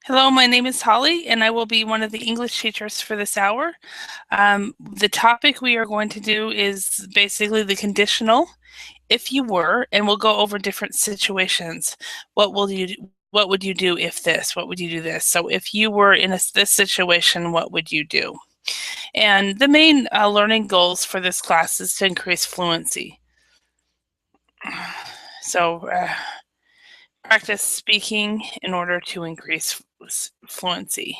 Hello, my name is Holly, and I will be one of the English teachers for this hour. The topic we are going to do is basically the conditional, if you were, and we'll go over different situations. What would you do if this? What would you do this? So if you were in this situation, what would you do? And the main learning goals for this class is to increase fluency. So practice speaking in order to increase fluency.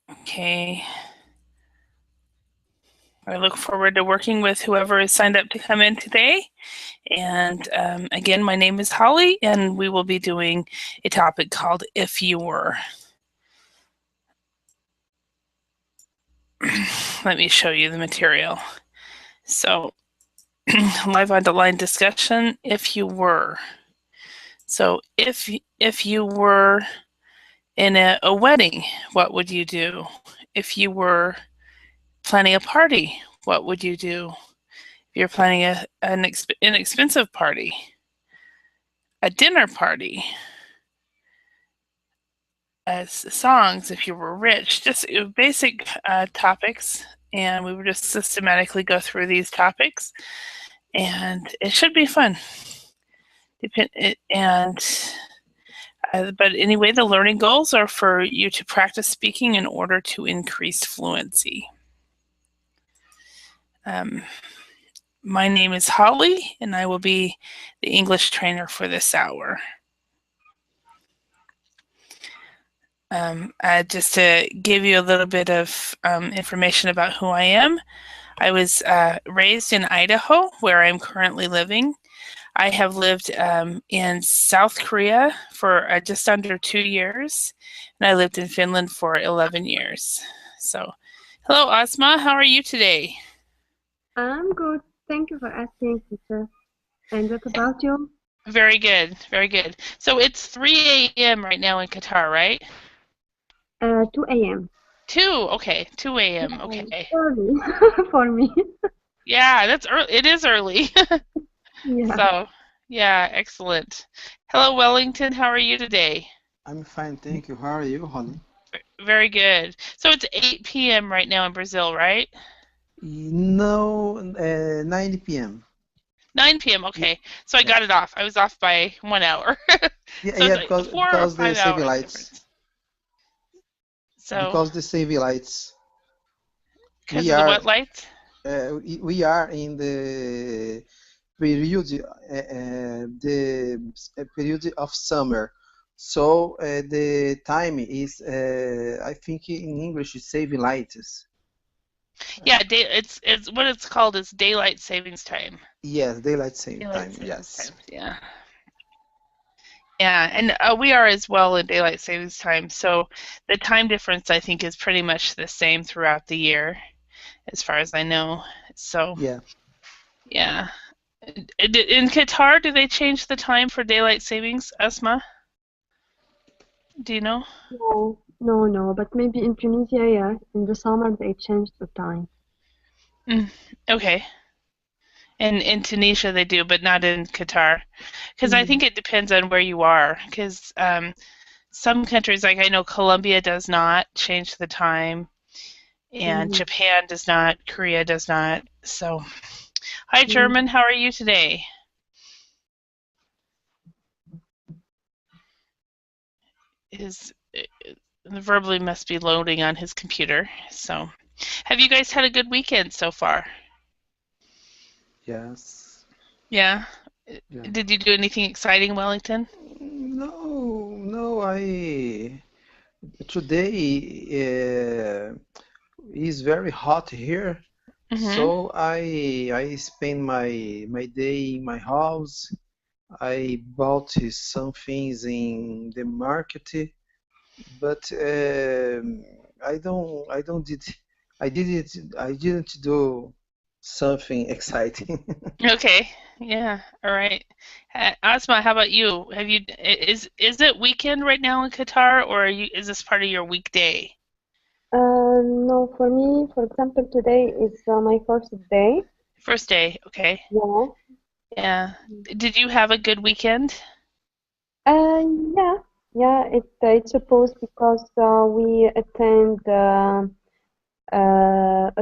Okay. I look forward to working with whoever is signed up to come in today. And again, my name is Holly, and we will be doing a topic called If You Were. Let me show you the material. So, live on-the-line discussion, if you were. So, if you were in a wedding, what would you do? If you were planning a party, what would you do? If you're planning an inexpensive party, a dinner party, songs, if you were rich, just basic topics, and we would just systematically go through these topics, and it should be fun. But anyway, the learning goals are for you to practice speaking in order to increase fluency. My name is Holly, and I will be the English trainer for this hour. Just to give you a little bit of information about who I am, I was raised in Idaho, where I'm currently living. I have lived in South Korea for just under 2 years, and I lived in Finland for 11 years. So, hello, Asma. How are you today? I'm good. Thank you for asking, teacher. And what about you? Very good. Very good. So it's 3 a.m. right now in Qatar, right? 2 a.m. 2. Okay. 2 a.m. Yeah, Okay. early for me. Yeah, that's early. It is early. Yeah. So, yeah, excellent. Hello, Wellington. How are you today? I'm fine, thank you. How are you, Holly? Very good. So it's 8 p.m. right now in Brazil, right? No, 9 p.m. 9 p.m. Y- Okay. So I Yeah, got it off. I was off by 1 hour. yeah, So yeah, it's like because 4 or 5 the saving hours lights, difference. So because the saving lights, because we of the are what lights? we are in period the period of summer, so the time is I think in English is saving lights. Yeah, it's what it's called is daylight savings time. Yes, daylight saving Daylight time. savings Yes. time. Yeah. Yeah, and we are as well in daylight savings time. So the time difference I think is pretty much the same throughout the year, as far as I know. So Yeah. yeah. In Qatar, do they change the time for daylight savings, Asma? Do you know? No. But maybe in Tunisia, yeah, in the summer they changed the time. Mm, okay. In Tunisia they do, but not in Qatar. Because I Mm. think it depends on where you are. Because some countries, like I know Colombia does not change the time, and Mhm. Japan does not, Korea does not. So, hi Mm. German, how are you today? His verbally must be loading on his computer. So, have you guys had a good weekend so far? Yes. Yeah. Yeah. Did you do anything exciting, Wellington? No, no, I today is very hot here, Mm-hmm. so I spend my day in my house. I bought some things in the market, but I didn't do something exciting. Okay. Yeah. All right. Asma, how about you? Is it weekend right now in Qatar, or is this part of your weekday? No, for me, for example, today is my first day. First day. Okay. Yeah. Yeah. Did you have a good weekend? Yeah, yeah. It's supposed because we attend a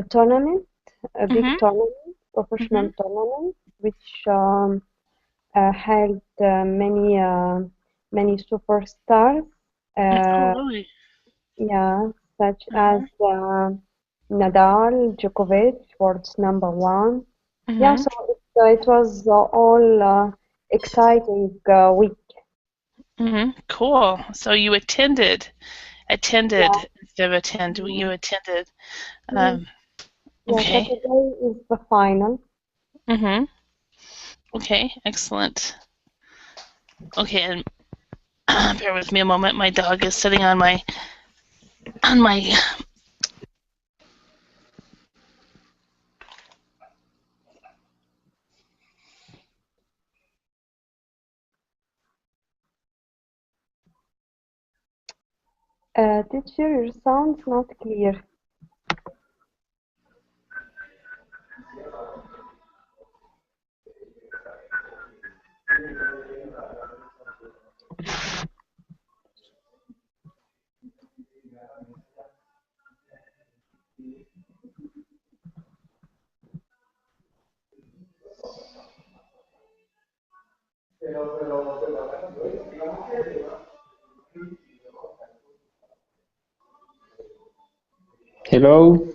tournament, a big Mm-hmm. tournament, Mm-hmm. professional tournament, which held many superstars. Oh, Uh, really? yeah, such as Mm-hmm. Nadal, Djokovic, world's number one. Yeah, Mm-hmm. so it was all exciting week. Mm-hmm. Cool. So you Yeah. attended instead of attend. You Yeah. attended. Mhm. Um, Yeah, okay. Saturday is the final. Mm-hmm. Okay. Excellent. Okay, and bear with me a moment. My dog is sitting on my. Teacher, your sound's not clear. Hello.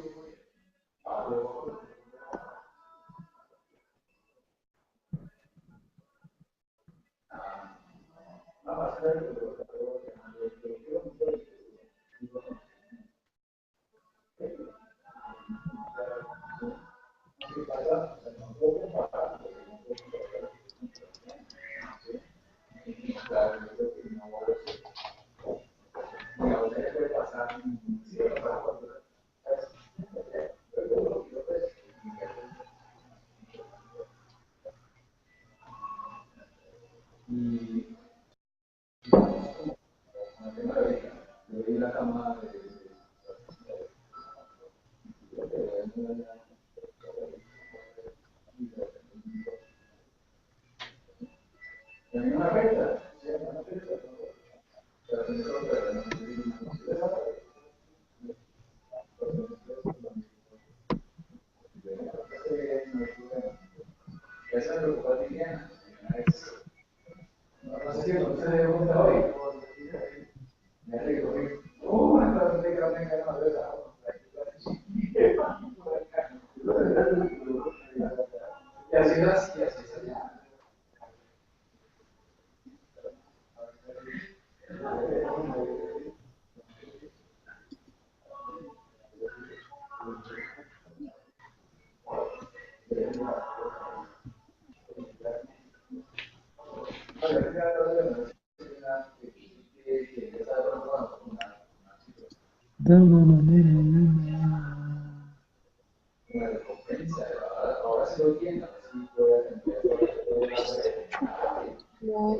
Yeah.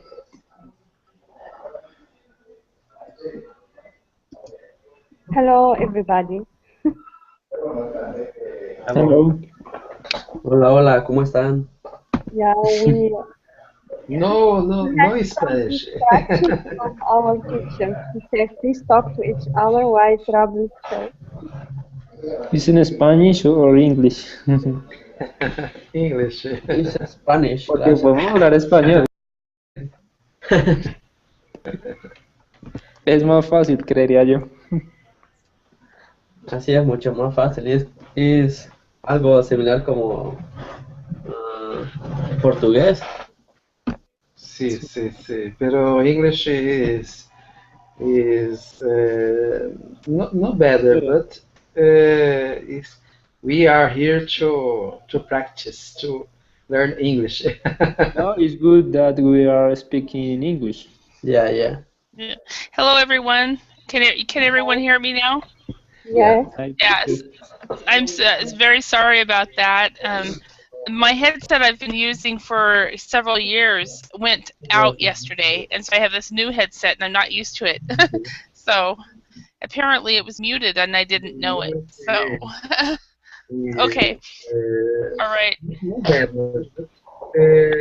Hello, everybody. Aló. Hello. Hola, hola, ¿cómo están? Yeah, we No, no, we had no some Spanish. distraction from our teacher. He said, please talk to each other while trouble show. Is in Spanish or English? English. It's Spanish, Porque gracias. podemos hablar español. Es más fácil, creería yo. Así es mucho más fácil. Es algo similar como portugués. Sí, sí, sí. Pero English is not better, but is we are here to practice to learn English. No, it's good that we are speaking English. Yeah, yeah. Yeah. Hello, everyone. Can everyone hear me now? Yes. Yes. I'm very sorry about that. My headset I've been using for several years went out yesterday, and so I have this new headset, and I'm not used to it. So apparently it was muted, and I didn't know it. So okay, all right, Not better, but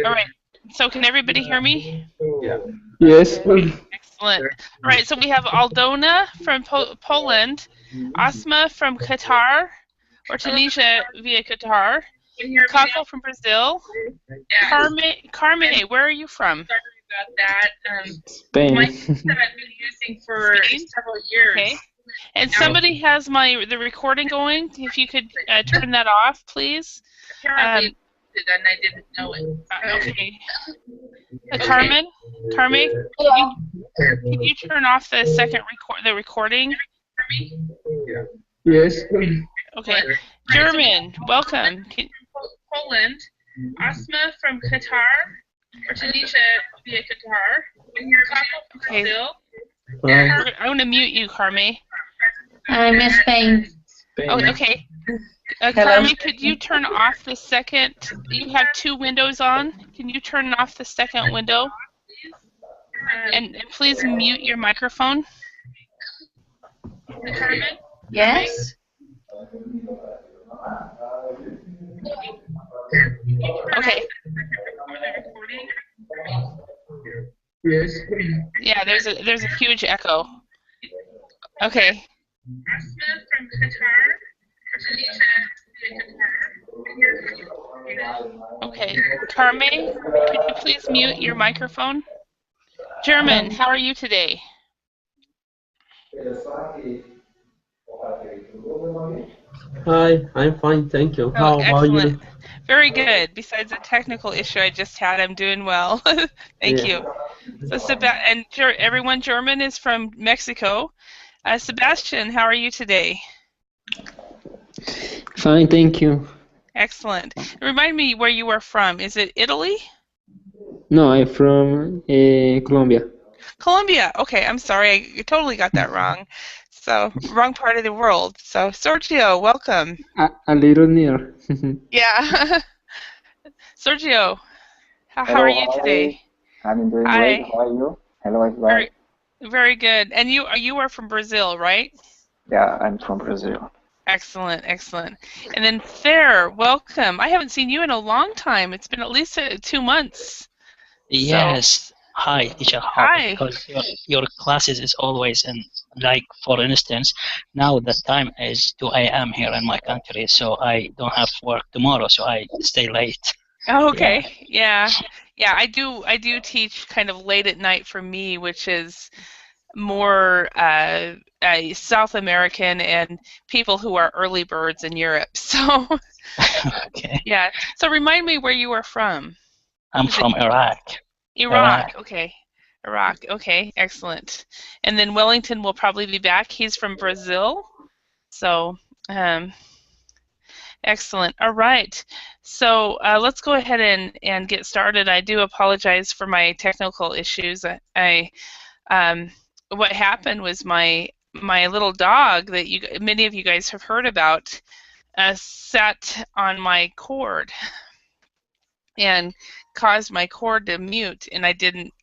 all right. So can everybody hear me? Yes. Excellent. All right, so we have Aldona from Poland, Asma from Qatar, or Tunisia via Qatar, Kako from Brazil, Carme, where are you from? Spain. Spain? Okay. And somebody has the recording going. If you could turn that off, please. Okay. Carmen, can you turn off the second recording? Yes. Okay. German, welcome. Poland, Asma from Qatar, or Tunisia via Qatar. Okay. I want to mute you, Carme. I'm in Spain. Oh, okay. Carme, could you turn off the second? You have two windows on. Can you turn off the second window? And please mute your microphone. Yes. Okay. Yes. Yeah, there's a huge echo. Okay. Okay. Carme, could you please mute your microphone? German, how are you today? Hi, I'm fine, thank you. How about you? Excellent. Very good. Besides a technical issue I just had, I'm doing well. Thank you. So everyone German is from Mexico. Sebastian, how are you today? Fine, thank you. Excellent. Remind me where you are from. Is it Italy? No, I'm from Colombia. Colombia. Okay, I'm sorry. I totally got that wrong. So, wrong part of the world. So, Sergio, welcome. A little near. Yeah. Sergio, how are you today? I'm doing great. How are you? Hello, everybody. Very good. And you are from Brazil, right? Yeah, I'm from Brazil. Excellent, excellent. And then Fair, welcome. I haven't seen you in a long time. It's been at least 2 months. Yes. Hi, teacher. Hi. Because your classes is always in, like, for instance, now the time is 2 a.m. here in my country, so I don't have work tomorrow, so I stay late. Oh, okay. Yeah. I do teach kind of late at night for me, which is more South American and people who are early birds in Europe. So Okay. yeah. So remind me where you are from. I'm from Iraq. Iraq. Okay. Iraq. Okay. Excellent. And then Wellington will probably be back. He's from Brazil. So excellent. All right. So let's go ahead and get started. I do apologize for my technical issues. What happened was my little dog that many of you guys have heard about sat on my cord and caused my cord to mute, and I didn't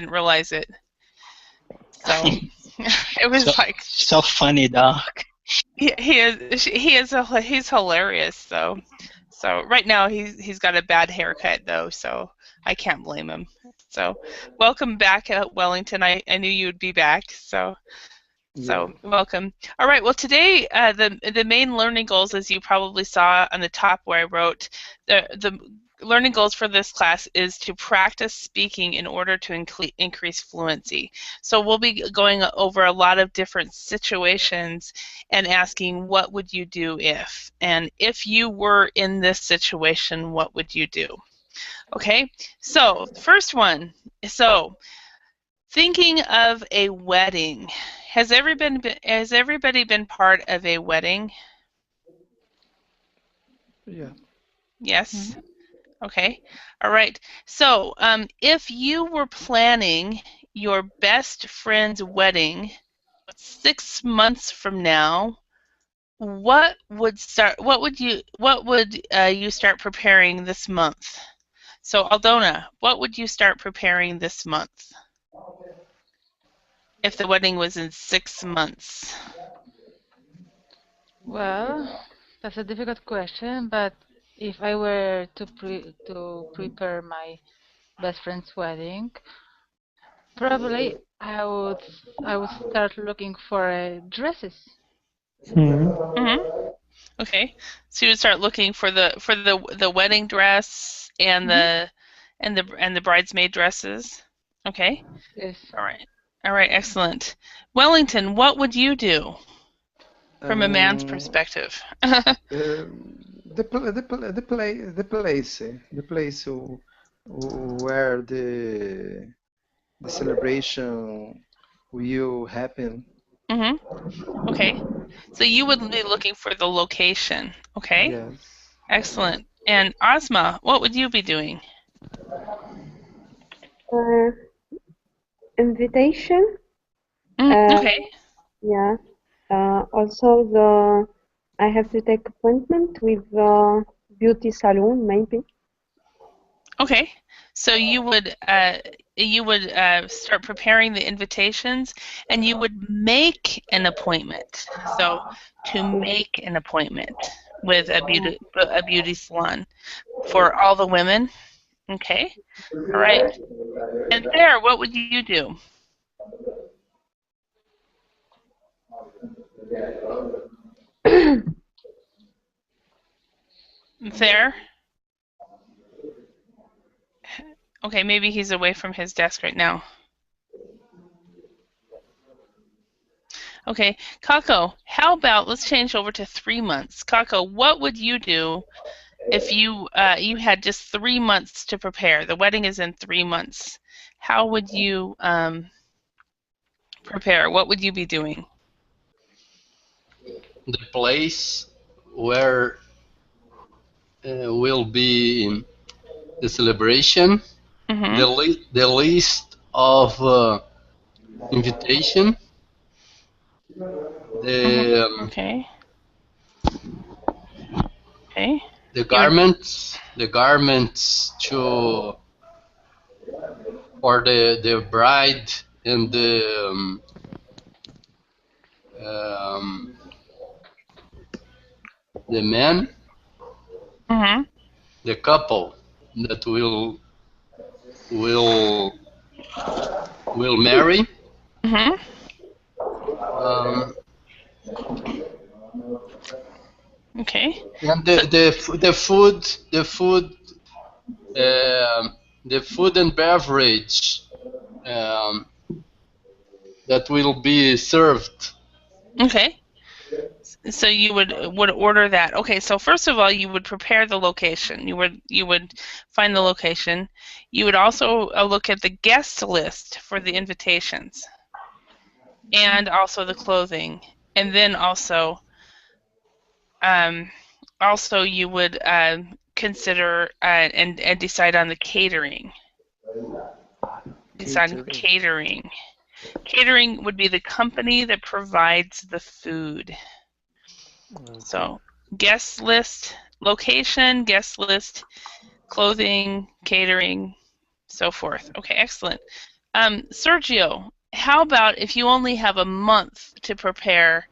realize it. So it was so funny, dog. He's hilarious. So right now he's got a bad haircut though, so I can't blame him. So welcome back, Wellington. I knew you'd be back. So welcome. All right. Well, today the main learning goals, as you probably saw on the top where I wrote, the learning goals for this class is to practice speaking in order to increase fluency. So we'll be going over a lot of different situations and asking, what would you do if? And if you were in this situation, what would you do? Okay, so first one. So thinking of a wedding. Has everybody been part of a wedding? Yeah. Yes. Mm-hmm. Okay. All right. So if you were planning your best friend's wedding 6 months from now, what would you start preparing this month? So Aldona, what would you start preparing this month if the wedding was in 6 months? Well, that's a difficult question, but if I were to prepare my best friend's wedding, probably I would start looking for dresses. Okay, so you would start looking for the wedding dress and the bridesmaid dresses. Okay. Yes. All right. Excellent. Wellington, what would you do from a man's perspective? The place where the celebration will happen. Okay. So you would be looking for the location. Okay. Yes. Excellent. And Ozma, what would you be doing? Invitation. Okay. Yeah. Also, I have to take appointment with beauty salon, maybe. Okay. So you would start preparing the invitations, and you would make an appointment. So to make an appointment with a beauty salon for all the women. Okay. All right. And there, what would you do? There. Okay, maybe he's away from his desk right now. Okay, Kako, how about let's change over to 3 months. Kako, what would you do if you had just 3 months to prepare? The wedding is in 3 months. How would you prepare? What would you be doing? The place where will be the celebration, the list of invitation, Okay. the garments for the bride and the man, the couple that will marry. Okay. And the food and beverage that will be served. Okay. So you would order that. Okay, so first of all, you would prepare the location. You would find the location. You would also look at the guest list for the invitations, and also the clothing, and then also you would consider and decide on the catering. Decide on catering. Catering would be the company that provides the food. So, guest list, location, guest list, clothing, catering, so forth. Okay, excellent. Sergio, how about if you only have a month to prepare?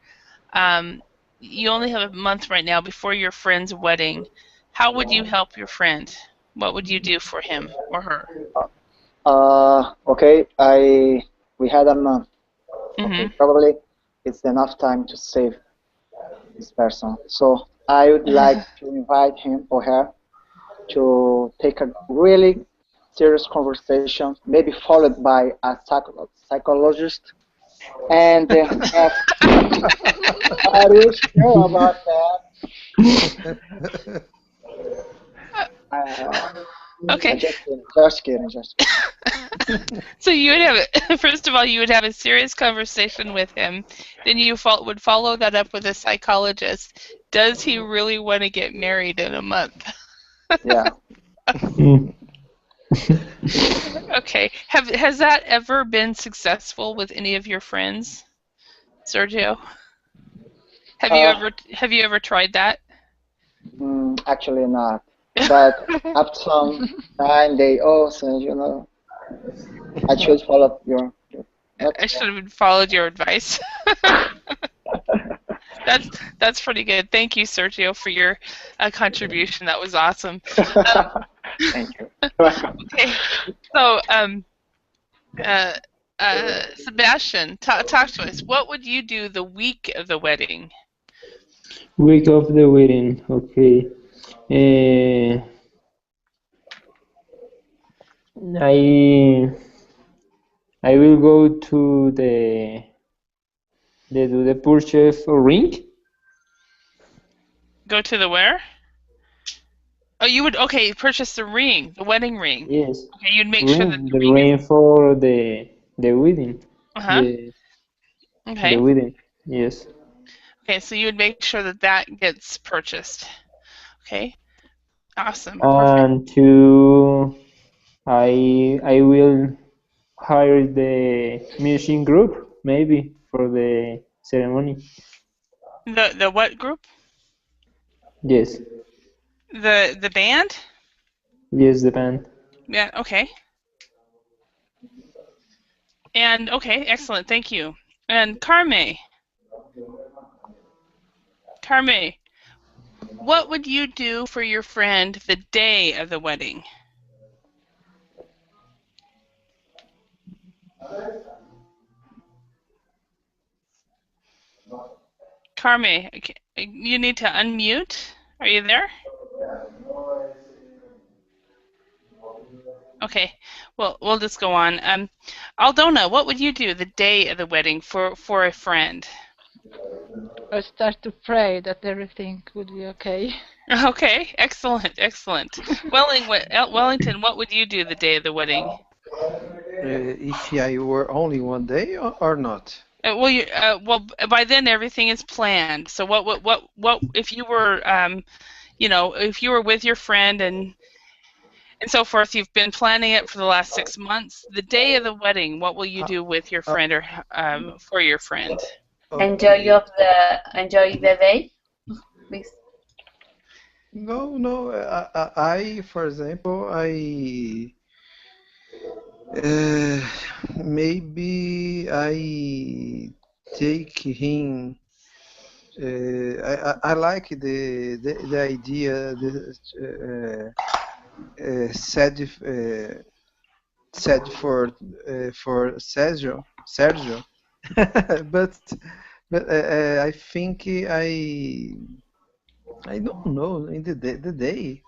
You only have a month right now before your friend's wedding. How would you help your friend? What would you do for him or her? Okay, we had a month. Okay, probably it's enough time to save this person. So I would like to invite him or her to take a really serious conversation, maybe followed by a psychologist, and ask, are you sure about that? Okay. Just kidding. So you would have, first of all, you would have a serious conversation with him. Then you would follow that up with a psychologist. Does he really want to get married in a month? Yeah. Okay. Has that ever been successful with any of your friends, Sergio? Have you ever tried that? Actually not. But after some time, they also, I should follow your. I should have followed your advice. That's pretty good. Thank you, Sergio, for your contribution. That was awesome. Thank you. Okay. So, Sebastian, talk to us. What would you do the week of the wedding? Week of the wedding. Okay. I will go to the purchase ring. Go to the where? Oh, you would purchase the ring, the wedding ring. Yes. Okay, you'd make sure that The ring for the wedding. Okay. The wedding. Yes. Okay, so you would make sure that that gets purchased. Okay. Awesome. And I will hire the musician group maybe for the ceremony. The what group? Yes. The band? Yes, the band. Yeah, okay. And okay, excellent, thank you. And Carme, what would you do for your friend the day of the wedding? Carme, you need to unmute. Are you there? Okay, well, we'll just go on. Aldona, what would you do the day of the wedding for a friend? I start to pray that everything would be okay. Okay, excellent, excellent. Wellington, what would you do the day of the wedding? If I were only one day or not? Well, by then everything is planned. So what if you were, if you were with your friend and so forth, you've been planning it for the last 6 months. The day of the wedding, what will you do with your friend or for your friend? Enjoy the day. Please. No. I for example, maybe I take him. I like the idea. Said for Sergio, but I think I don't know in the day.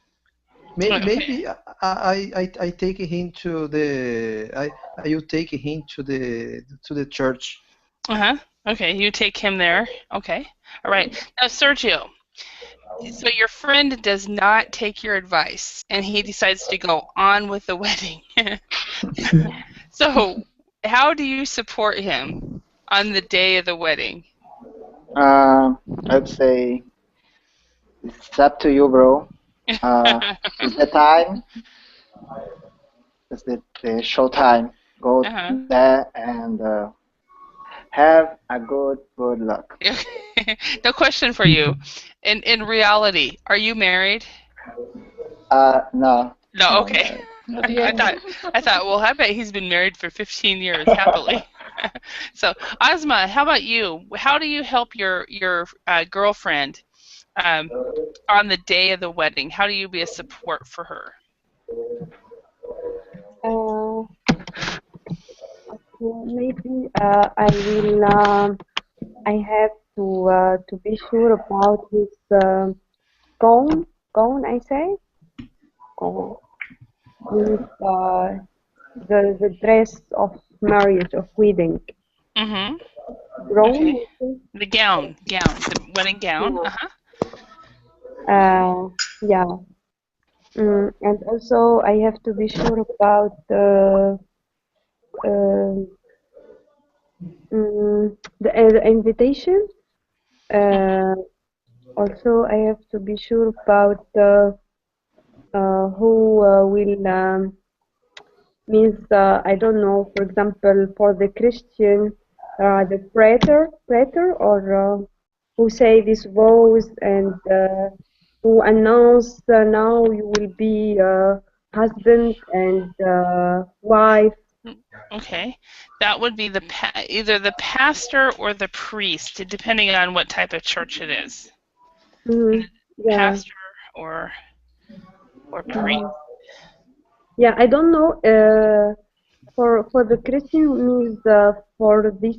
Maybe I take him to the I will take him to the church. Okay, you take him there. Okay, all right. Now, Sergio. So your friend does not take your advice, and he decides to go on with the wedding. So, how do you support him on the day of the wedding? I'd say it's up to you, bro. It's the time. It's the show time. Go there and have a good luck. No question for you. In reality, are you married? No. No, okay. I thought, well, I bet he's been married for 15 years happily. So, Asma, how about you? How do you help your girlfriend on the day of the wedding? How do you be a support for her? Maybe I have to be sure about his gown. I say with the dress of marriage, of wedding. Mm-hmm. Gown. Okay. The gown, the wedding gown. Yeah. And also I have to be sure about the invitation. Also, I have to be sure about who will means I don't know. For example, for the Christian, the praetor, or who say these vows and who announce now you will be husband and wife. Okay, that would be either the pastor or the priest, depending on what type of church it is. Mm-hmm. Yeah. Pastor or priest. Yeah, I don't know. For the Christian means for this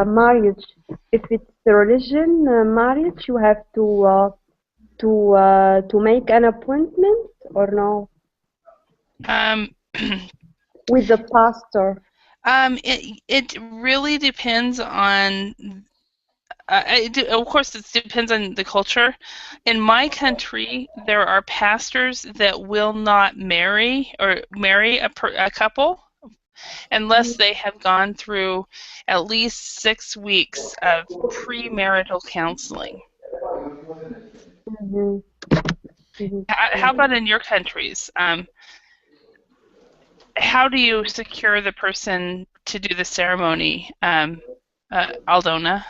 marriage, if it's a religion marriage, you have to make an appointment or no Um, with the pastor. it really depends on. Of course, it depends on the culture. In my country, there are pastors that will not marry a couple unless they have gone through at least 6 weeks of premarital counseling. Mm-hmm. Mm-hmm. How about in your countries? How do you secure the person to do the ceremony, Aldona?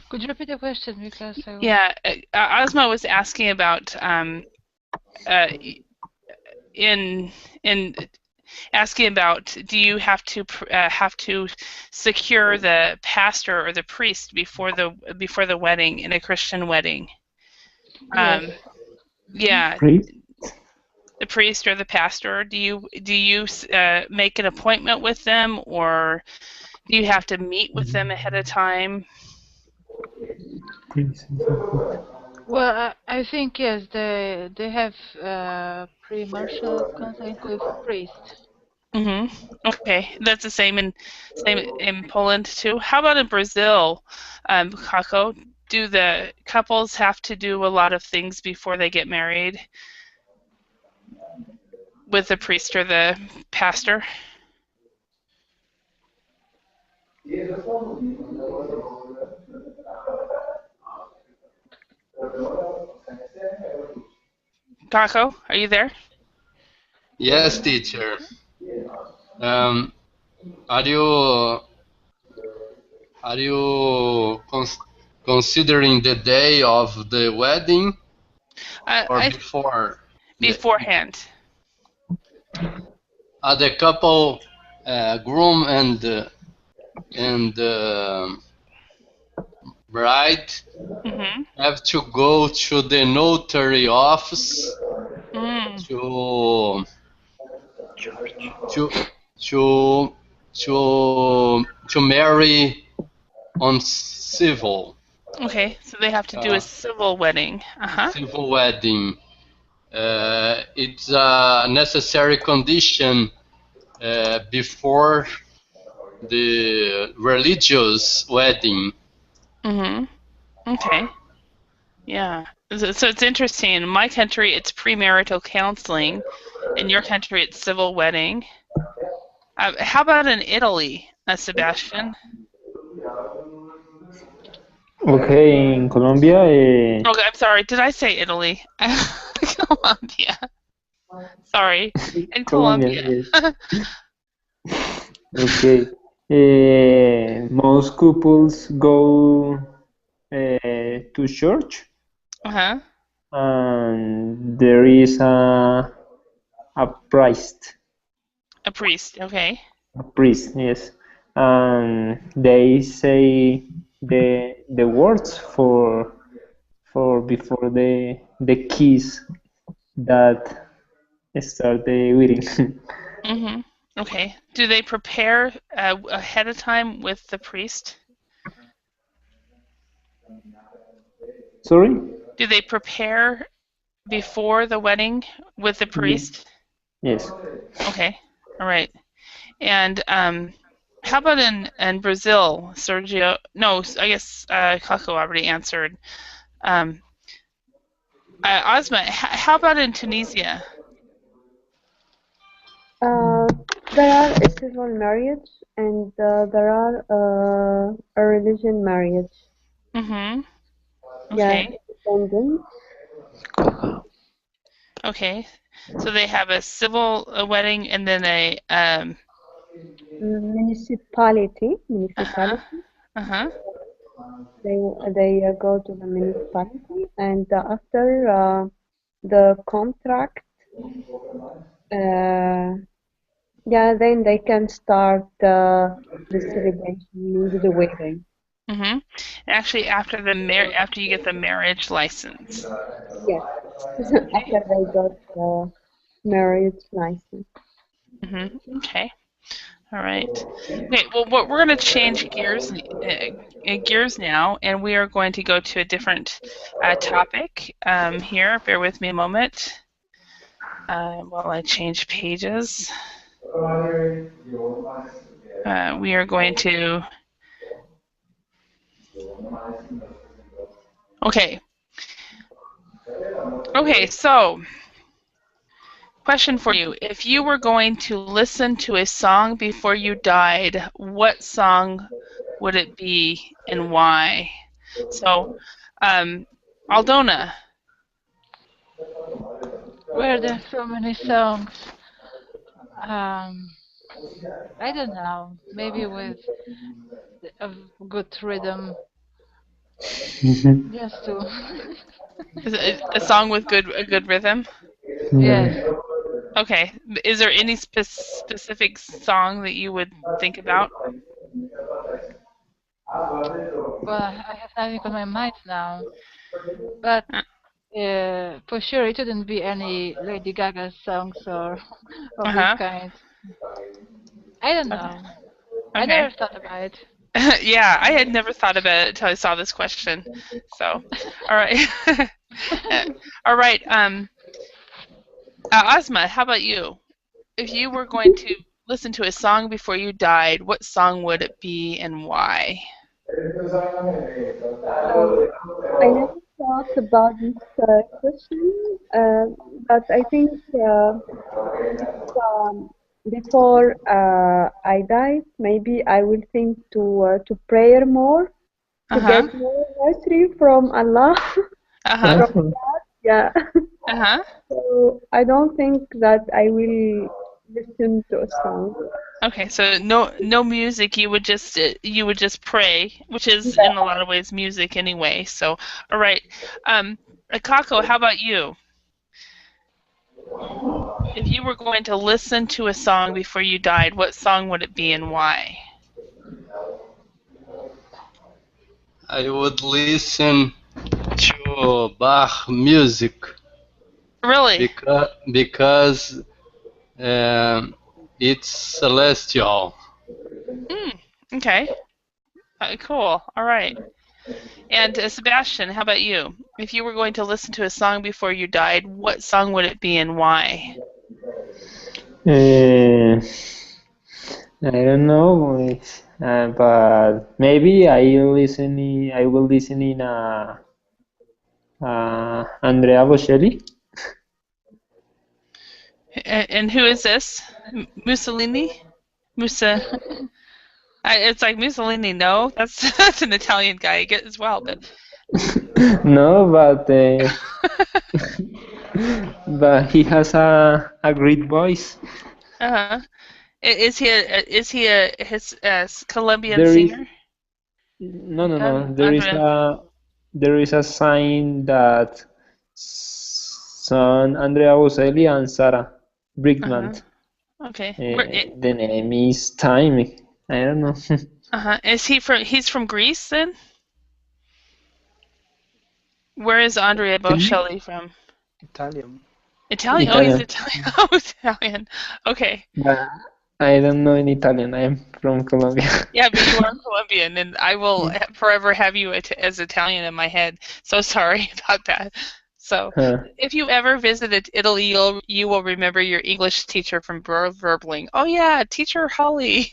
Could you repeat the question because I was... Yeah, Asma was asking about do you have to secure the pastor or the priest before the wedding in a Christian wedding? Yes. Yeah. Priest? The priest or the pastor. Do you make an appointment with them, or do you have to meet with them ahead of time? Well, I think yes, they have pre-martial counseling with priest. Okay, that's the same in Poland too. How about in Brazil, Kako? Do the couples have to do a lot of things before they get married with the priest or the pastor? Kako, are you there? Yes, teacher. Are you considering the day of the wedding or before? Beforehand. The couple, groom and bride have to go to the notary office to marry on civil. Okay, so they have to do a civil wedding. Civil wedding. It's a necessary condition before the religious wedding. Okay. Yeah. So it's interesting. In my country, it's premarital counseling. In your country, it's civil wedding. How about in Italy, Sebastian? Okay, in Colombia. Okay, I'm sorry. Did I say Italy? Colombia. Sorry. In Colombia. Yes. Okay. Most couples go to church. And there is a priest. A priest, okay. A priest, yes. And they say the words for before the kiss that start the wedding. Okay. Do they prepare ahead of time with the priest? Sorry? Do they prepare before the wedding with the priest? Yes. Okay. All right. And how about in Brazil, Sergio? No, I guess Kako already answered. Asma, how about in Tunisia? There are a civil marriage and there are a religion marriage. Okay. Yeah, dependent. Okay. So they have a civil municipality. And then a municipality. They go to the municipality, and after the contract, then they can start the celebration, the wedding. Mm-hmm. Actually, after after you get the marriage license. Yes. After I got the marriage license. Mm-hmm. Okay. All right. Okay. Well, we're going to change gears now, and we are going to go to a different topic here. Bear with me a moment while I change pages. We are going to. Okay. Okay. So. Question for you. If you were going to listen to a song before you died, what song would it be and why? So, Aldona. Well, there's so many songs. I don't know. Maybe with a good rhythm, just to. A song with a good rhythm? Yes. Okay. Is there any specific song that you would think about? Well, I have nothing on my mind now, but for sure it shouldn't be any Lady Gaga songs or of this kind. I don't know. Okay. I never thought about it. Yeah, I had never thought about it until I saw this question. So, all right. All right. Ozma, how about you? If you were going to listen to a song before you died, what song would it be and why? I never thought about this question, but I think before I die, maybe I will think to prayer more, to get more mercy from Allah. From God, yeah. So I don't think that I will listen to a song. Okay, so no music. You would just pray, which is in a lot of ways music anyway. So, all right, Akako, how about you? If you were going to listen to a song before you died, what song would it be and why? I would listen to Bach music. Really? Because it's celestial. Okay. Cool. All right. And Sebastian, how about you? If you were going to listen to a song before you died, what song would it be and why? I don't know, but maybe I will listen in Andrea Bocelli. And who is this? Mussolini? It's like Mussolini. No, that's an Italian guy as well. But no, but but he has a great voice. Is he a Colombian singer? No. There is a sign that son Andrea Bocelli and Sarah Brightman. Okay. The name is Time. I don't know. Is he's from Greece then? Where is Andrea Bocelli from? Italian. Italian? Oh, he's Italian. Oh, Italian. Okay. I don't know in Italian. I am from Colombia. Yeah, but you are Colombian, and I will forever have you as Italian in my head. So sorry about that. So, if you ever visited Italy, you will remember your English teacher from Verbling. Oh yeah, Teacher Holly.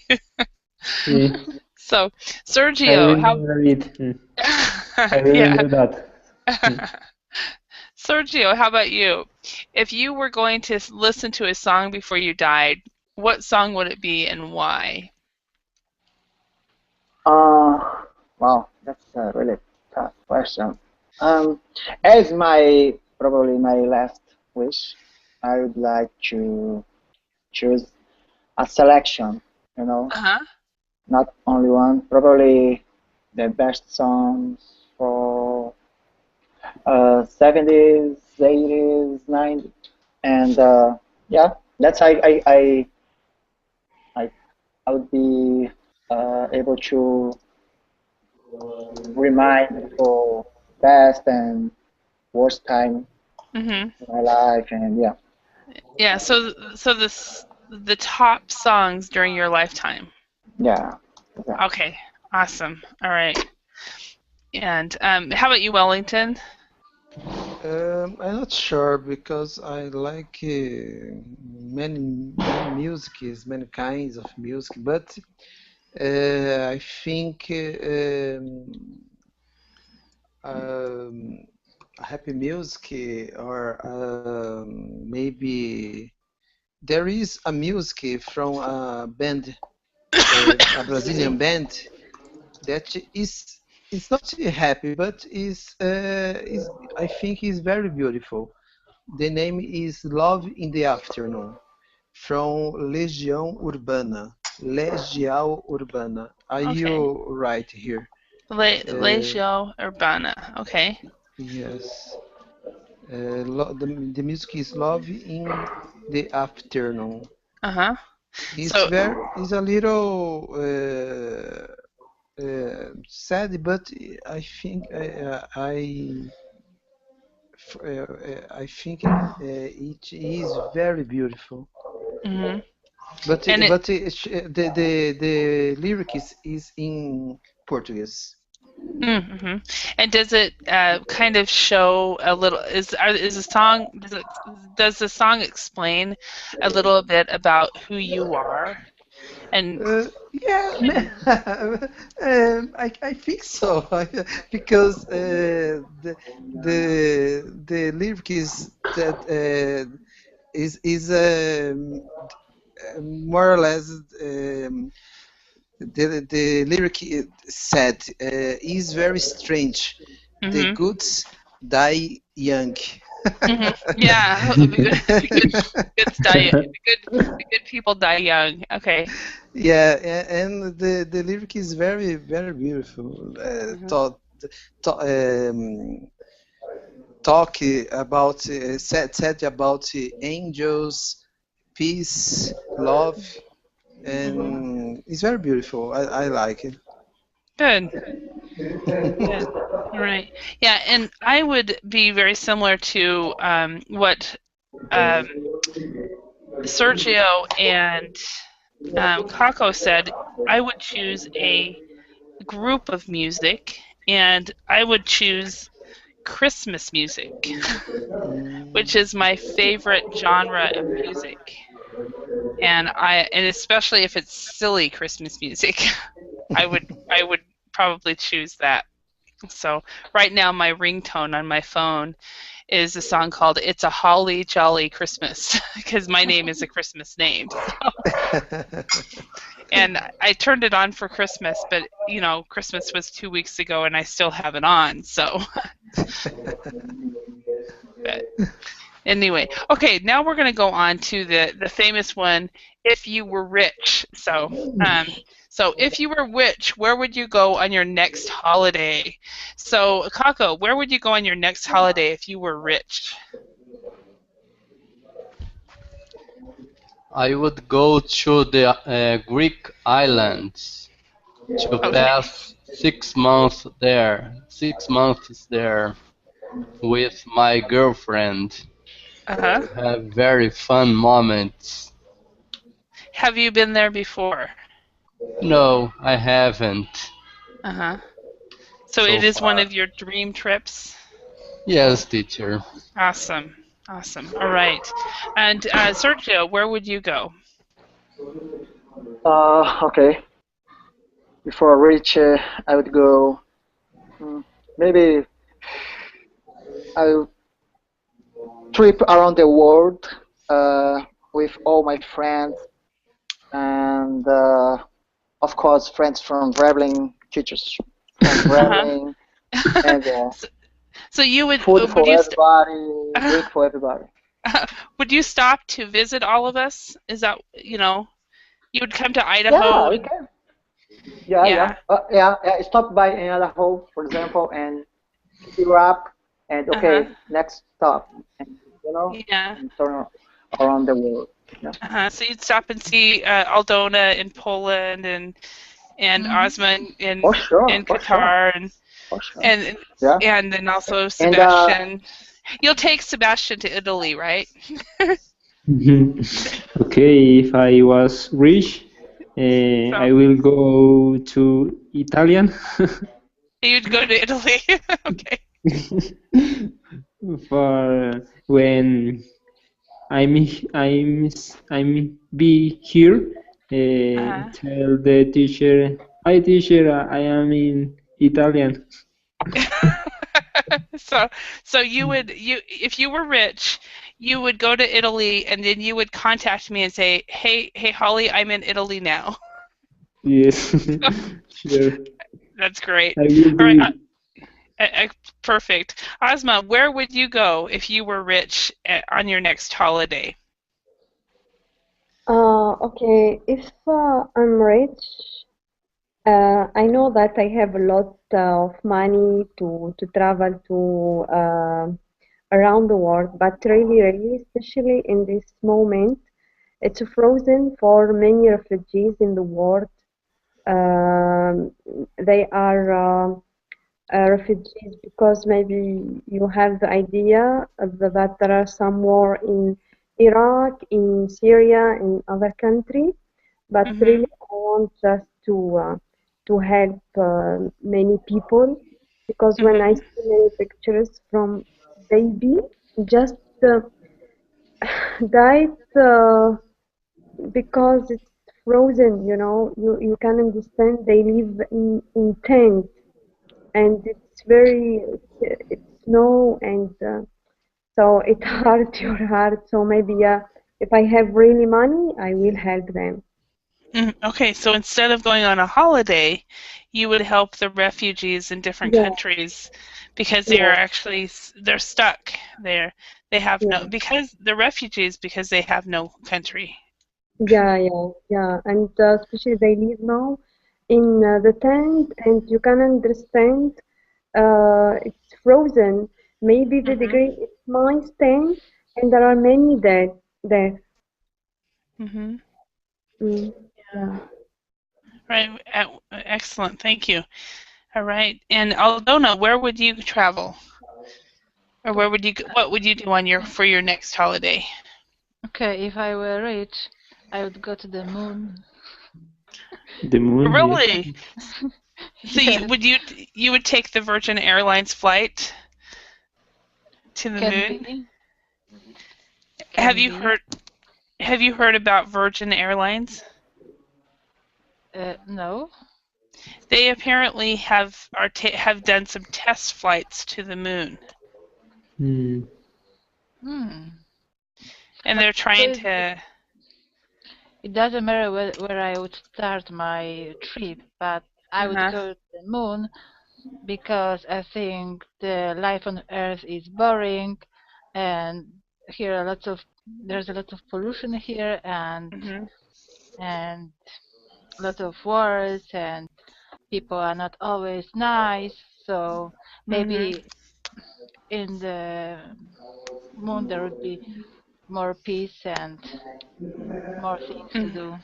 So, Sergio, I remember that. Sergio, how about you? If you were going to listen to a song before you died, what song would it be and why? Wow, that's a really tough question. As probably my last wish, I would like to choose a selection, not only one, probably the best songs for 70s, 80s, 90s, and yeah, that's I would be able to remind for best and worst time in my life, and yeah. Yeah. So the top songs during your lifetime. Yeah. Okay. Awesome. All right. And how about you, Wellington? I'm not sure because I like many music, many kinds of music, but I think happy music or maybe there is a music from a band, a Brazilian band that is it's not happy, but is I think is very beautiful. The name is Love in the Afternoon from Legião Urbana. Legião Urbana. Are Okay. you right here? Legião Urbana. Okay. Yes. The music is Love in the Afternoon. Uh-huh. It's a little sad, but I think I think it is very beautiful. Mm-hmm. But the lyric is in Portuguese. Mm-hmm. And does it kind of show a little? Is the song? Does the song explain a little bit about who you are? And yeah, I think so because the lyric is that is more or less the lyric said is very strange. The goods die young. Yeah, the good people die young. Okay. Yeah, and the lyric is very very beautiful. Talk about said about angels, peace, love, and it's very beautiful. I like it. Good. Good. All right. Yeah, and I would be very similar to what Sergio and Kako said. I would choose a group of music, and I would choose Christmas music, which is my favorite genre of music. And especially if it's silly Christmas music, I would probably choose that. So right now my ringtone on my phone is a song called "It's a Holly Jolly Christmas" because my name is a Christmas name. So. And I turned it on for Christmas, but Christmas was 2 weeks ago and I still have it on. So. But anyway, okay, now we're going to go on to the famous one, if you were rich. So if you were rich, where would you go on your next holiday? So, Kako, where would you go on your next holiday if you were rich? I would go to the Greek islands to pass 6 months there. 6 months there with my girlfriend. To have very fun moments. Have you been there before? No, I haven't. So it is one of your dream trips? Yes, teacher. Awesome. All right. And Sergio, where would you go? Okay. Before I reach, I would go. Maybe I'll trip around the world with all my friends, and of course friends from traveling, teachers from traveling, and so you would food for everybody, drink for everybody. Would you stop to visit all of us? Is that you would come to Idaho? Yeah, we can. Yeah. Stop by in Idaho, for example, and pick you up, and next stop, and and turn around the world. So you'd stop and see Aldona in Poland, and and Ozma in Oh, sure, in for sure. Qatar, and For sure. and Yeah. and then also And Sebastian. You'll take Sebastian to Italy, right? Okay, if I was rich, I will go to Italian. You'd go to Italy. Okay. For when I'm be here, tell the teacher, hi teacher, I am in Italian. So you if you were rich, you would go to Italy and then you would contact me and say, hey Holly, I'm in Italy now. Yes, sure. That's great. I will do All right, it. perfect. Ozma, where would you go if you were rich on your next holiday? Okay, if I'm rich, I know that I have a lot of money to travel to around the world, but really, especially in this moment, it's frozen for many refugees in the world. They are refugees because maybe you have the idea that there are some war in Iraq, in Syria, in other countries, but really I want just to help many people because when I see many pictures from baby just died because it's frozen, you can understand they live in tents and it's snow and so it hurts your heart. So maybe if I have really money, I will help them. Okay, so instead of going on a holiday, you would help the refugees in different countries because they're stuck there. They have because they're refugees because they have no country. Yeah, and especially they live now in the tent, and you can understand it's frozen. Maybe the degree is -10, and there are many there. Yeah. Right. Excellent. Thank you. All right. And Aldona, where would you travel? Or what would you do for your next holiday? Okay, if I were rich, I would go to the moon. The moon? Really? So Yes. you would take the Virgin Airlines flight to the moon? Be. Have you heard about Virgin Airlines? No. They apparently have done some test flights to the moon. And they're trying to. It doesn't matter where I would start my trip, but I would go to the moon because I think the life on Earth is boring, and here there's a lot of pollution here, and a lot of wars, and people are not always nice. So maybe in the moon there would be more peace and more things to do.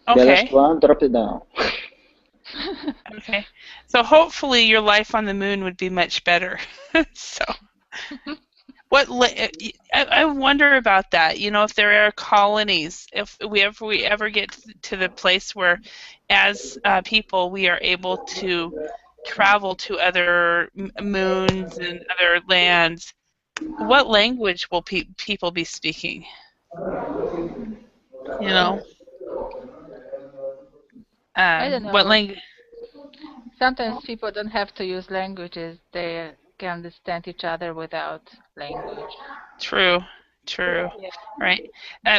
Okay. The last one, drop it down. Okay. So hopefully your life on the moon would be much better. So I wonder about that. If there are colonies, if we ever get to the place where as people we are able to travel to other moons and other lands, what language will people be speaking? I don't know. What language? Sometimes people don't have to use languages. They can understand each other without language. True. Yeah. Right.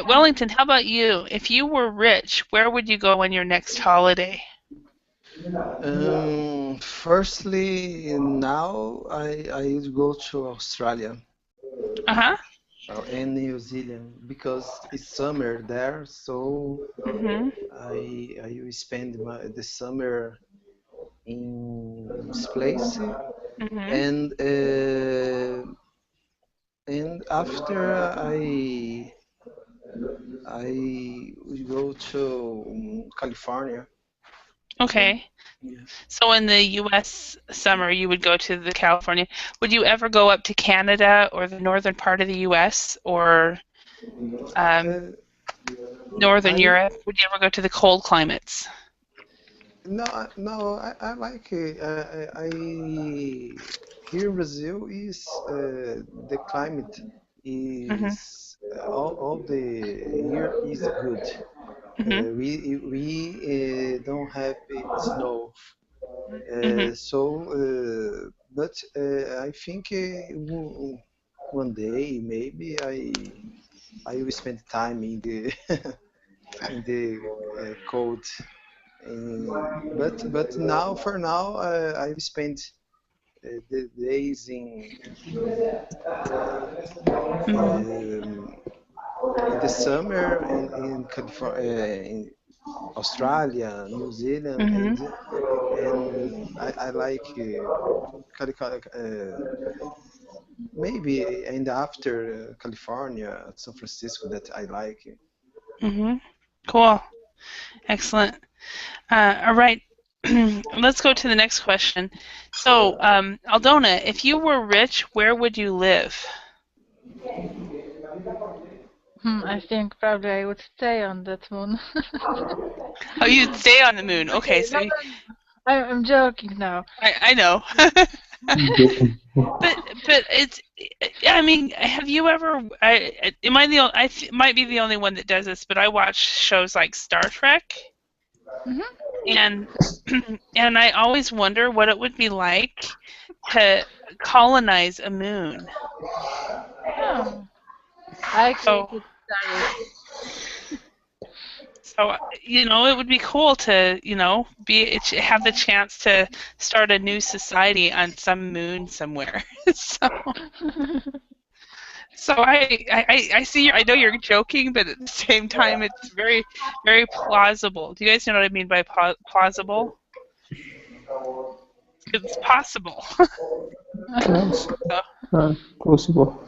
Wellington, how about you? If you were rich, where would you go on your next holiday? Firstly, now I would go to Australia. And New Zealand because it's summer there, so I will spend the summer in this place, and after I would go to California. Okay. Yeah. So in the U.S. summer, you would go to the California. Would you ever go up to Canada or the northern part of the U.S. or northern Europe? Would you ever go to the cold climates? No, I like it. Here in Brazil is the climate is all the year is good. We don't have snow, but I think one day maybe I will spend time in the in the cold. But now for now I've spent the days in the summer in California, in Australia, New Zealand, and I like maybe and after California, San Francisco that I like. Cool. Excellent. All right. Let's go to the next question. So, Aldona, if you were rich, where would you live? I think probably I would stay on that moon. Oh, you'd stay on the moon. Okay, so I'm joking now. I know. but it's, I mean, have you ever? Might be the only one that does this, but I watch shows like Star Trek, and and I always wonder what it would be like to colonize a moon. Oh. I could So, it would be cool to, have the chance to start a new society on some moon somewhere. So I see. I know you're joking, but at the same time, it's very, very plausible. Do you guys know what I mean by plausible? It's possible. Possible.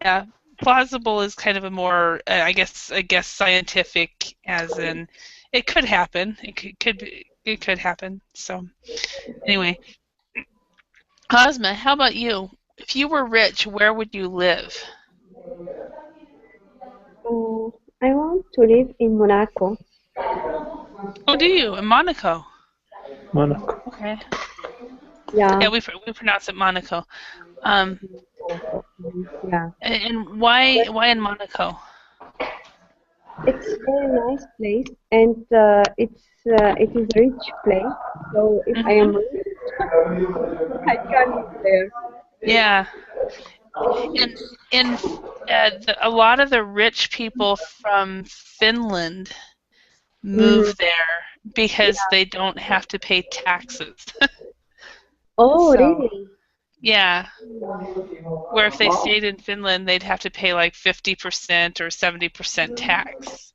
Yeah. Plausible is kind of a more, I guess, scientific, as in, it could happen. It could happen. So, anyway, Ozma, how about you? If you were rich, where would you live? I want to live in Monaco. Oh, do you? In Monaco? Monaco. Okay. Yeah. Yeah, we pronounce it Monaco. Yeah. And why in Monaco? It's a very nice place, and it is a rich place. So if I am rich, I can live there. Yeah. And a lot of the rich people from Finland move there because they don't have to pay taxes. Oh, really? Yeah. Where if they stayed in Finland, they'd have to pay like 50% or 70% tax.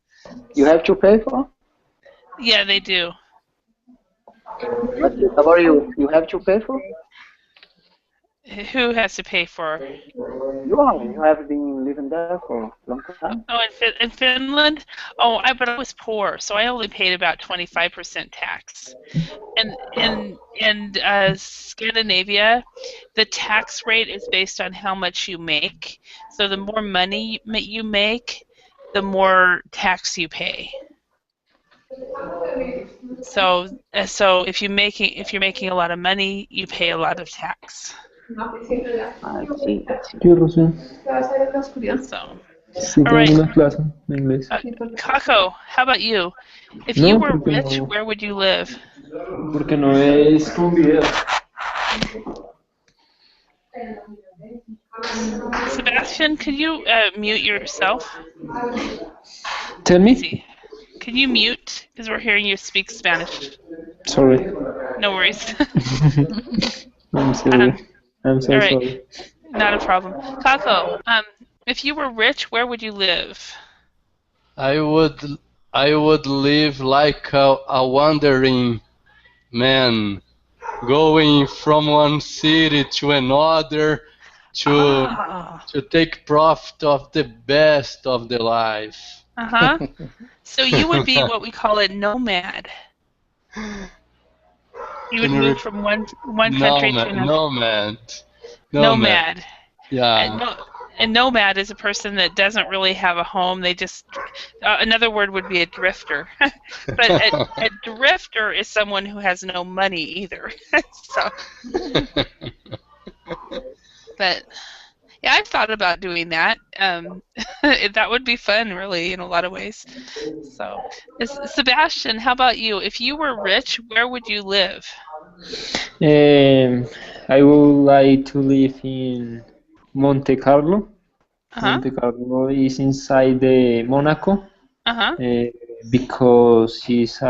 You have to pay for? Yeah, they do. But how about you? You have to pay for? Who has to pay for? You have been living there for a long time. Oh, in Finland? Oh, but I was poor, so I only paid about 25% tax. And in Scandinavia, the tax rate is based on how much you make. So the more money you make, the more tax you pay. So if you're making a lot of money, you pay a lot of tax. I see. So, Sí, all right. tengo una clase de inglés. Kako, how about you? If you were rich, where would you live? Porque no es un video. Sebastian, could you mute yourself? Tell me. Can you mute? Because we're hearing you speak Spanish. Sorry. No worries. I'm sorry. I'm so sorry. Not a problem. Kako, if you were rich, where would you live? I would live like a wandering man, going from one city to another, to take profit of the best of the life. So you would be what we call a nomad. You would move from one country to another. Nomad. Yeah. And nomad is a person that doesn't really have a home. They just another word would be a drifter. But a drifter is someone who has no money either. So, but yeah, I've thought about doing that. That would be fun, really, in a lot of ways. So, Sebastian, how about you? If you were rich, where would you live? I would like to live in Monte Carlo. Monte Carlo is inside the Monaco because it's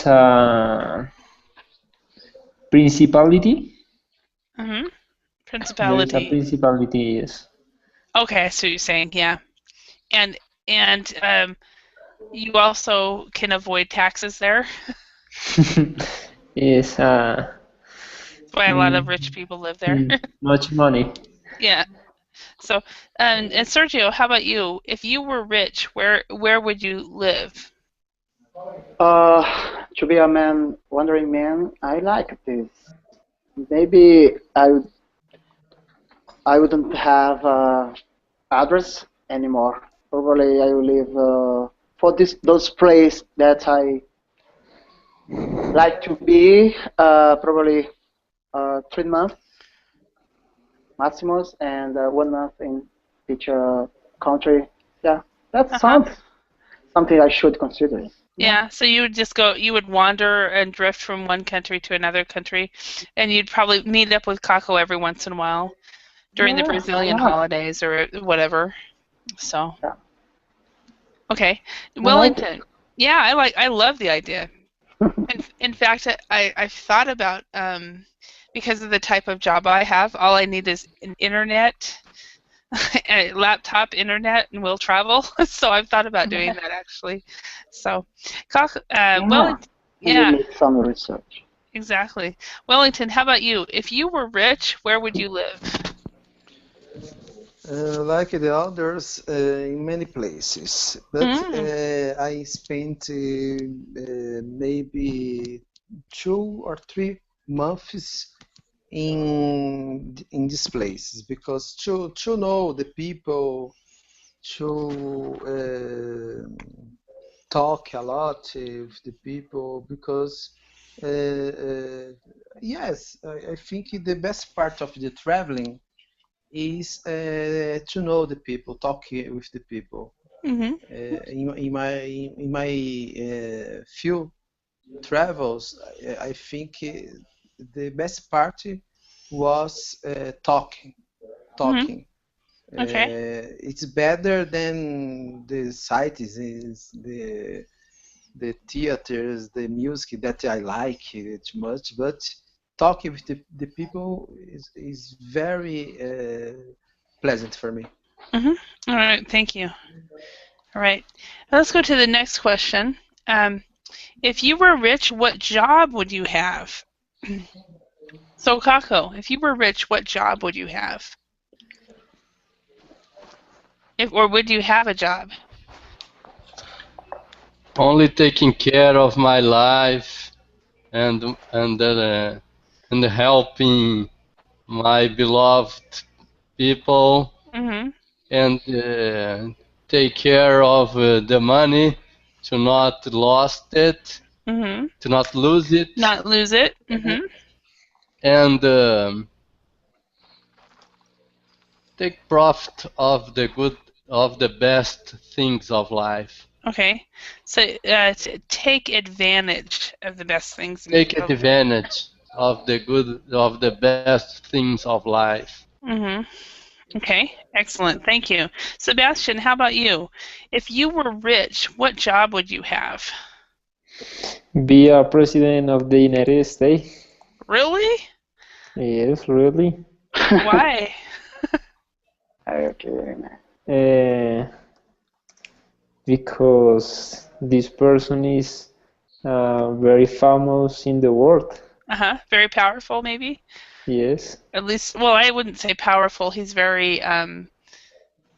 a principality. Principality. There's a principality, yes. Okay, I see what you're saying. Yeah, and you also can avoid taxes there. Yes. That's why a lot of rich people live there. Much money. Yeah. So, and Sergio, how about you? If you were rich, where would you live? To be a wandering man, I like this. Maybe I wouldn't have address anymore. Probably I will live for those places that I like to be. Probably 3 months maximum, and 1 month in each country. Yeah, that sounds something I should consider. Yeah, so you would just go, you would wander and drift from one country to another country, and you'd probably meet up with Kako every once in a while during the Brazilian holidays or whatever. So, okay, Wellington. Yeah, I love the idea. In fact, I've thought about because of the type of job I have, all I need is an internet, a laptop, internet, and we'll travel. So I've thought about doing that actually. So, Wellington, yeah. Make some research. Exactly. Wellington, how about you? If you were rich, where would you live? Like the others, in many places, but I spent maybe 2 or 3 months in these places because to know the people, to talk a lot with the people because yes, I think the best part of the traveling is to know the people, talk with the people. In my few travels, I think the best part was talking. Okay. It's better than the sites, the theaters, the music that I like too much, but talking with the people is very pleasant for me. All right, thank you. All right, let's go to the next question. If you were rich, what job would you have? So, Kako, if you were rich, what job would you have? Or would you have a job? Only taking care of my life and helping my beloved people and take care of the money to not lost it, to not lose it, and take profit of the best things of life. Okay, so to take advantage of the best things. Take advantage of the best things of life. Okay, excellent. Thank you. Sebastian, how about you? If you were rich, what job would you have? Be a president of the United States. Really? Yes, really. Why? Because this person is very famous in the world. Very powerful, maybe? Yes. At least, well, I wouldn't say powerful. He's very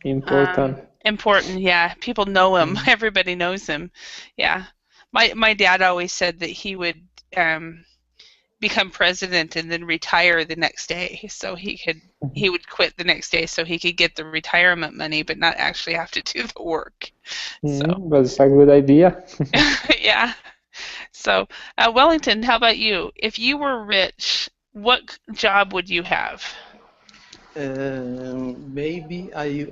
Important. important. Yeah, people know him. Everybody knows him. Yeah, my dad always said that he would become president and then retire the next day, so he would quit the next day so he could get the retirement money, but not actually have to do the work. So That's a good idea. yeah. So Wellington, how about you? If you were rich, what job would you have? Maybe I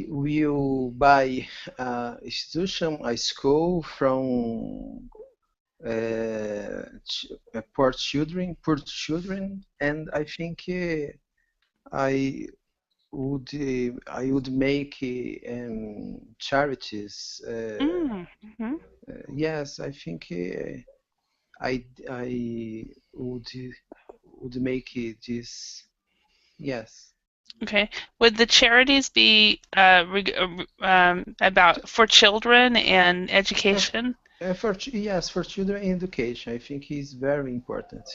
will buy a institution, a school from poor children, and I think I would make charities. Yes, I think I would make this. Yes. Okay. Would the charities be about for children and education? For children and education, I think is very important.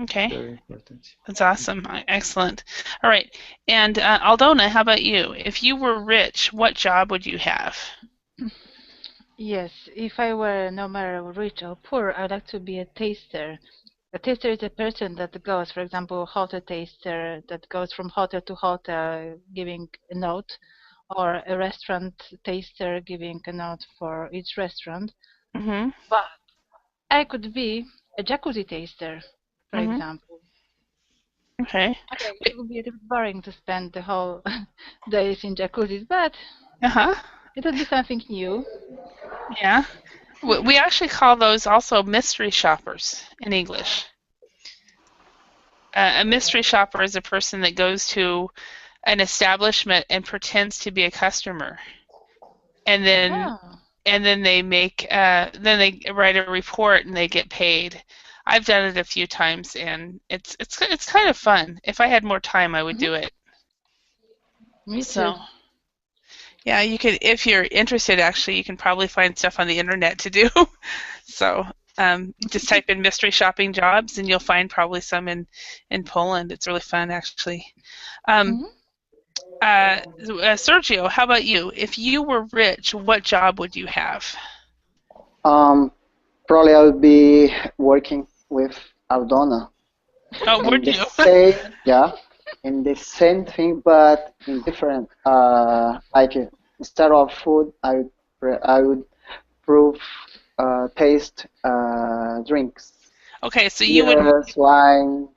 Okay. Very important. That's awesome. Excellent. All right. And Aldona, how about you? If you were rich, what job would you have? Yes, if I were no matter rich or poor, I'd like to be a taster. A taster is a person that goes, for example, hotel taster that goes from hotel to hotel giving a note, or a restaurant taster giving a note for each restaurant. But I could be a jacuzzi taster, for example. Okay. It would be a little bit boring to spend the whole days in jacuzzis, but it would be something new. Yeah. We actually call those also mystery shoppers in English. A mystery shopper is a person that goes to an establishment and pretends to be a customer, and then they make then they write a report and they get paid. I've done it a few times, and it's kind of fun. If I had more time, I would do it. Me too. So, yeah, you could, if you're interested. Actually, you can probably find stuff on the internet to do. So, just type in mystery shopping jobs, and you'll find probably some in Poland. It's really fun, actually. Sergio, how about you? If you were rich, what job would you have? Probably I would be working with Aldona. Oh, would you? In the same thing, but in different. Like instead of food, I would taste drinks. Okay, so you would. Wine.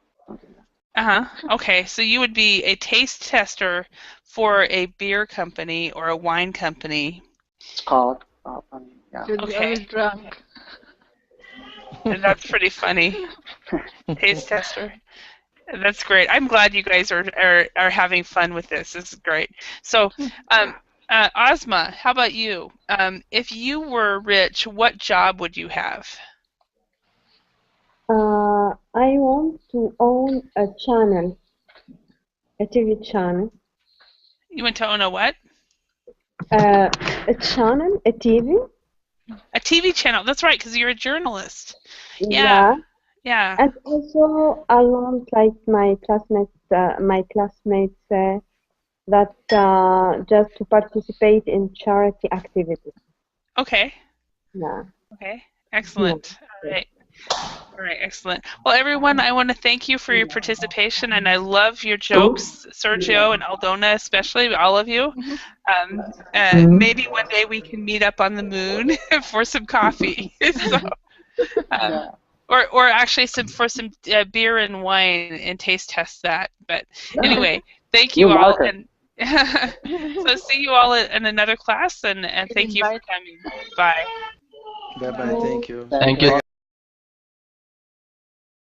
Okay, so you would be a taste tester for a beer company or a wine company. It's called. You'd be always drunk. And that's pretty funny. Taste tester. That's great. I'm glad you guys are having fun with this. This is great. So, Ozma, how about you? If you were rich, what job would you have? I want to own a channel, a TV channel. You want to own a what? A channel, a TV. A TV channel. That's right, because you're a journalist. Yeah. Yeah. And also, I want like my classmates that just to participate in charity activities. Okay. Yeah. Okay. Excellent. Yeah. All right. All right, excellent. Well, everyone, I want to thank you for your participation, and I love your jokes, Sergio and Aldona, especially all of you. Maybe one day we can meet up on the moon for some coffee. Or actually for some beer and wine and taste test that. But anyway, thank you all. And so see you all in another class, and thank you for coming. Bye. Bye-bye. Thank you. Thank you.